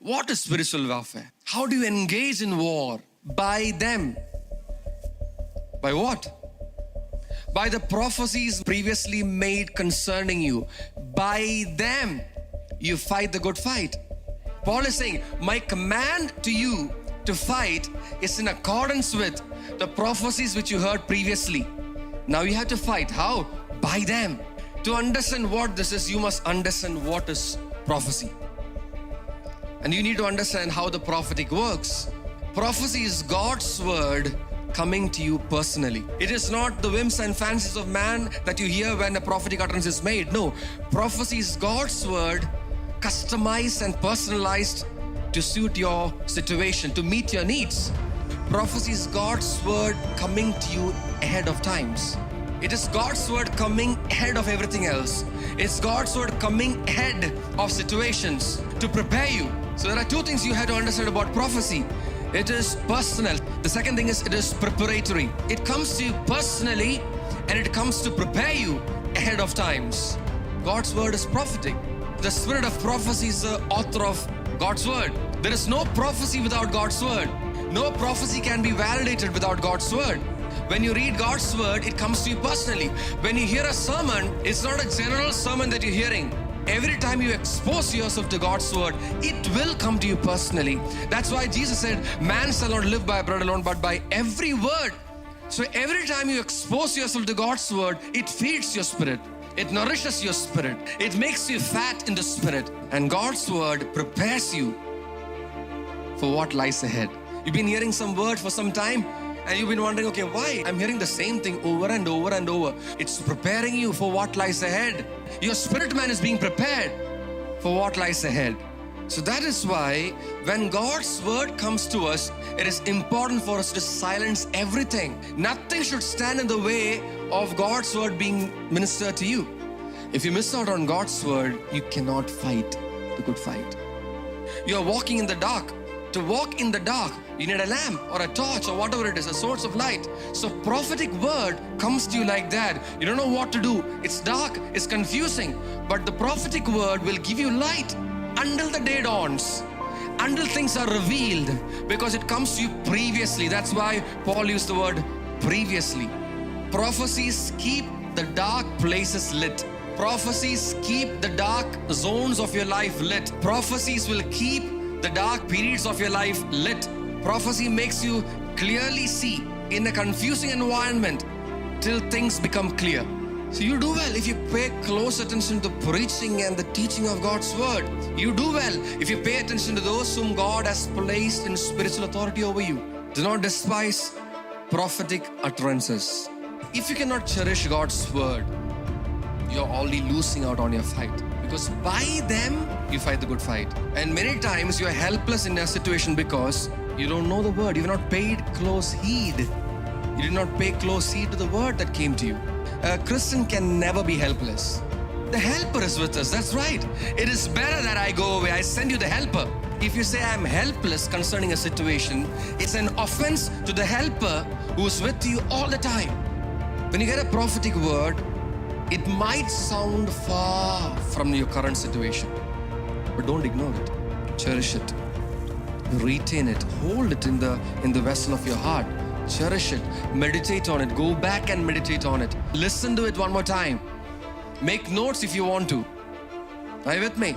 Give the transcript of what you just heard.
What is spiritual warfare? How do you engage in war? By them. By what? By the prophecies previously made concerning you. By them, you fight the good fight. Paul is saying, my command to you to fight is in accordance with the prophecies which you heard previously. Now you have to fight. How? By them. To understand what this is, you must understand what is prophecy. And you need to understand how the prophetic works. Prophecy is God's word coming to you personally. It is not the whims and fancies of man that you hear when a prophetic utterance is made. No, prophecy is God's word customized and personalized to suit your situation, to meet your needs. Prophecy is God's word coming to you ahead of times. It is God's word coming ahead of everything else. It's God's word coming ahead of situations to prepare you. So there are two things you have to understand about prophecy. It is personal. The second thing is it is preparatory. It comes to you personally and it comes to prepare you ahead of times. God's word is prophetic. The spirit of prophecy is the author of God's word. There is no prophecy without God's word. No prophecy can be validated without God's word. When you read God's word, it comes to you personally. When you hear a sermon, it's not a general sermon that you're hearing. Every time you expose yourself to God's word, it will come to you personally. That's why Jesus said, man shall not live by bread alone, but by every word. So every time you expose yourself to God's word, it feeds your spirit. It nourishes your spirit. It makes you fat in the spirit. And God's word prepares you for what lies ahead. You've been hearing some word for some time and you've been wondering, okay, why? I'm hearing the same thing over and over and over. It's preparing you for what lies ahead. Your spirit man is being prepared for what lies ahead. So that is why when God's word comes to us, it is important for us to silence everything. Nothing should stand in the way of God's word being ministered to you. If you miss out on God's word, you cannot fight the good fight. You are walking in the dark. To walk in the dark, you need a lamp or a torch or whatever it is, a source of light. So prophetic word comes to you like that. You don't know what to do. It's dark, it's confusing. But the prophetic word will give you light until the day dawns, until things are revealed, because it comes to you previously. That's why Paul used the word previously. Prophecies keep the dark places lit. Prophecies keep the dark zones of your life lit. Prophecies will keep the dark periods of your life lit. Prophecy makes you clearly see in a confusing environment till things become clear. So you do well if you pay close attention to preaching and the teaching of God's word. You do well if you pay attention to those whom God has placed in spiritual authority over you. Do not despise prophetic utterances. If you cannot cherish God's word, you're already losing out on your fight. Because by them, you fight the good fight. And many times you are helpless in a situation because you don't know the word. You have not paid close heed. You did not pay close heed to the word that came to you. A Christian can never be helpless. The helper is with us. That's right. It is better that I go away. I send you the helper. If you say I'm helpless concerning a situation, it's an offense to the helper who is with you all the time. When you get a prophetic word, it might sound far from your current situation, but don't ignore it. Cherish it. Retain it. Hold it in the vessel of your heart. Cherish it. Meditate on it. Go back and meditate on it. Listen to it one more time. Make notes if you want to. Are you with me?